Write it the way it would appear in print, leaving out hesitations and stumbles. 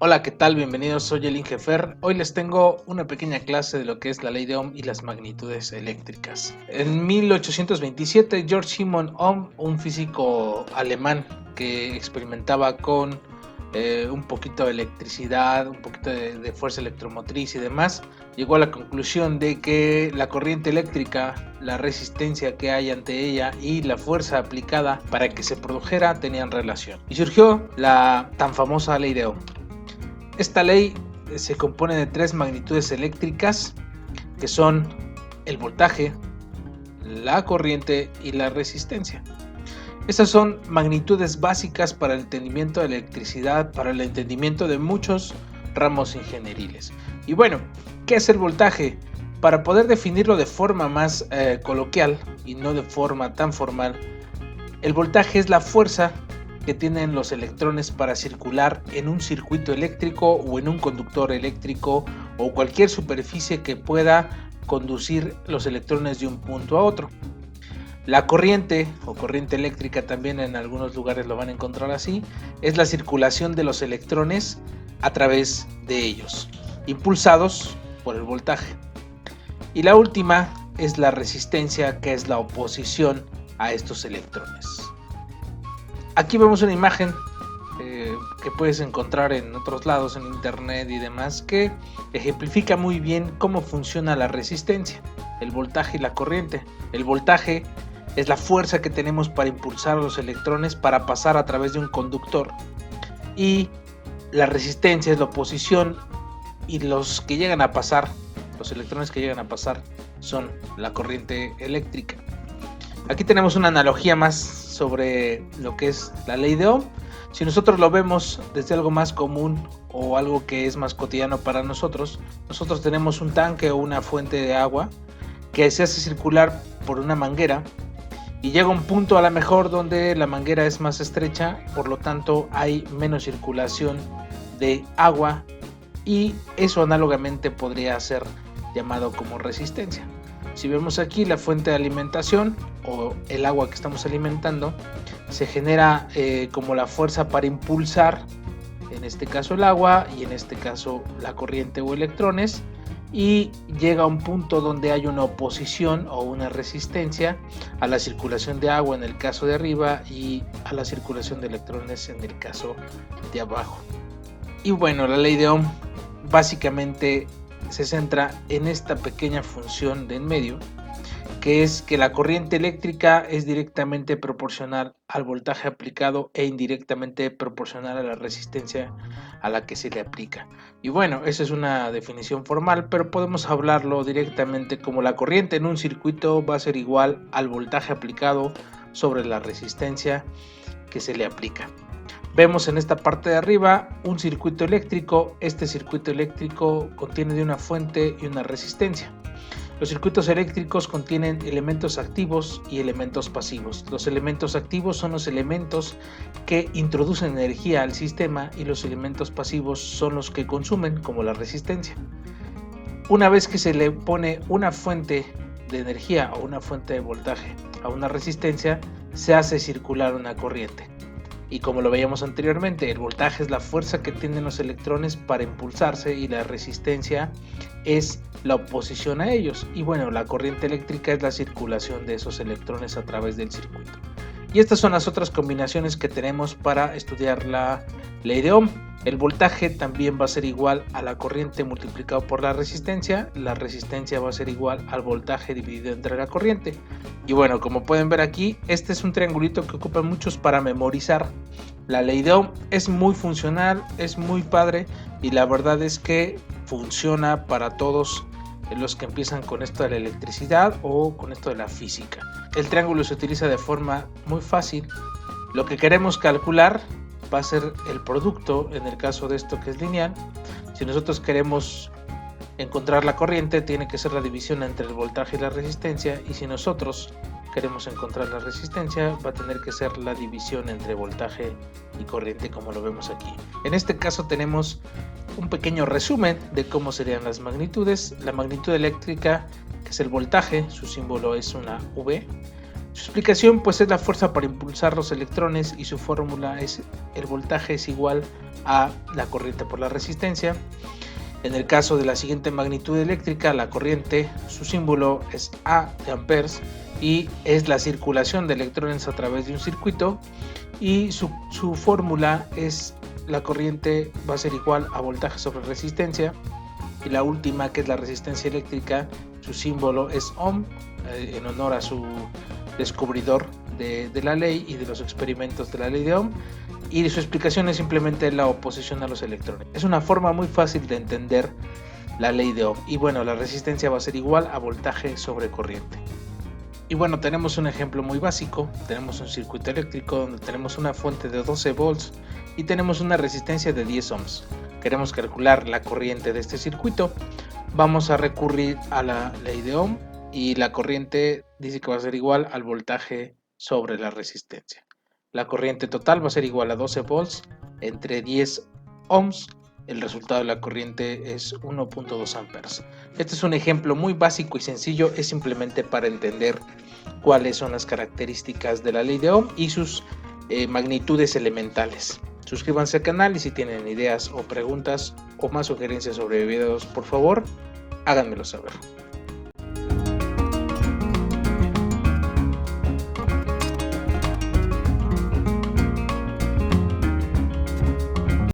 Hola, ¿qué tal? Bienvenidos, soy el Ingefer. Hoy les tengo una pequeña clase de lo que es la ley de Ohm y las magnitudes eléctricas. En 1827, Georg Simon Ohm, un físico alemán que experimentaba con un poquito de electricidad, un poquito de fuerza electromotriz y demás, llegó a la conclusión de que la corriente eléctrica, la resistencia que hay ante ella y la fuerza aplicada para que se produjera tenían relación. Y surgió la tan famosa ley de Ohm. Esta ley se compone de tres magnitudes eléctricas que son el voltaje, la corriente y la resistencia. Estas son magnitudes básicas para el entendimiento de la electricidad, para el entendimiento de muchos ramos ingenieriles. Y bueno, ¿qué es el voltaje? Para poder definirlo de forma más coloquial y no de forma tan formal, el voltaje es la fuerza que tienen los electrones para circular en un circuito eléctrico o en un conductor eléctrico o cualquier superficie que pueda conducir los electrones de un punto a otro. La corriente o corriente eléctrica, también en algunos lugares lo van a encontrar así, es la circulación de los electrones a través de ellos, impulsados por el voltaje. Y la última es la resistencia, que es la oposición a estos electrones. Aquí vemos una imagen que puedes encontrar en otros lados, en internet y demás, que ejemplifica muy bien cómo funciona la resistencia, el voltaje y la corriente. El voltaje es la fuerza que tenemos para impulsar a los electrones para pasar a través de un conductor, y la resistencia es la oposición, y los que llegan a pasar, los electrones que llegan a pasar, son la corriente eléctrica. Aquí tenemos una analogía más sobre lo que es la ley de Ohm. Si nosotros lo vemos desde algo más común o algo que es más cotidiano para nosotros tenemos un tanque o una fuente de agua que se hace circular por una manguera y llega un punto a lo mejor donde la manguera es más estrecha, por lo tanto hay menos circulación de agua, y eso análogamente podría ser llamado como resistencia. Si vemos aquí la fuente de alimentación o el agua que estamos alimentando, se genera como la fuerza para impulsar, en este caso el agua y en este caso la corriente o electrones, y llega a un punto donde hay una oposición o una resistencia a la circulación de agua en el caso de arriba y a la circulación de electrones en el caso de abajo. Y bueno, la ley de Ohm básicamente se centra en esta pequeña función de en medio, que es que la corriente eléctrica es directamente proporcional al voltaje aplicado e indirectamente proporcional a la resistencia a la que se le aplica. Y bueno, esa es una definición formal, pero podemos hablarlo directamente como la corriente en un circuito va a ser igual al voltaje aplicado sobre la resistencia que se le aplica. Vemos en esta parte de arriba un circuito eléctrico. Este circuito eléctrico contiene de una fuente y una resistencia. Los circuitos eléctricos contienen elementos activos y elementos pasivos. Los elementos activos son los elementos que introducen energía al sistema, y los elementos pasivos son los que consumen, como la resistencia. Una vez que se le pone una fuente de energía o una fuente de voltaje a una resistencia, se hace circular una corriente. Y como lo veíamos anteriormente, el voltaje es la fuerza que tienen los electrones para impulsarse y la resistencia es la oposición a ellos. Y bueno, la corriente eléctrica es la circulación de esos electrones a través del circuito. Y estas son las otras combinaciones que tenemos para estudiar la ley de Ohm. El voltaje también va a ser igual a la corriente multiplicado por la resistencia. La resistencia va a ser igual al voltaje dividido entre la corriente. Y bueno, como pueden ver aquí, este es un triangulito que ocupan muchos para memorizar. La ley de Ohm es muy funcional, es muy padre, y la verdad es que funciona para todos los que empiezan con esto de la electricidad o con esto de la física. El triángulo se utiliza de forma muy fácil. Lo que queremos calcular va a ser el producto, en el caso de esto que es lineal. Si nosotros queremos encontrar la corriente, tiene que ser la división entre el voltaje y la resistencia, y si nosotros queremos encontrar la resistencia, va a tener que ser la división entre voltaje y corriente, como lo vemos aquí. En este caso tenemos un pequeño resumen de cómo serían las magnitudes. La magnitud eléctrica, que es el voltaje, su símbolo es una V. Su explicación pues es la fuerza para impulsar los electrones y su fórmula es el voltaje es igual a la corriente por la resistencia. En el caso de la siguiente magnitud eléctrica, la corriente, su símbolo es A de amperes y es la circulación de electrones a través de un circuito, y su fórmula es la corriente va a ser igual a voltaje sobre resistencia. Y la última, que es la resistencia eléctrica, su símbolo es ohm, en honor a su descubridor de la ley y de los experimentos de la ley de Ohm, y su explicación es simplemente la oposición a los electrones. Es una forma muy fácil de entender la ley de Ohm. Y bueno, la resistencia va a ser igual a voltaje sobre corriente. Y bueno, tenemos un ejemplo muy básico. Tenemos un circuito eléctrico donde tenemos una fuente de 12 volts y tenemos una resistencia de 10 ohms. Queremos calcular la corriente de este circuito. Vamos a recurrir a la ley de Ohm y la corriente dice que va a ser igual al voltaje sobre la resistencia. La corriente total va a ser igual a 12 volts entre 10 ohms. El resultado de la corriente es 1.2 amperes. Este es un ejemplo muy básico y sencillo, es simplemente para entender cuáles son las características de la ley de Ohm y sus magnitudes elementales. Suscríbanse al canal y si tienen ideas o preguntas o más sugerencias sobre videos, por favor, háganmelo saber.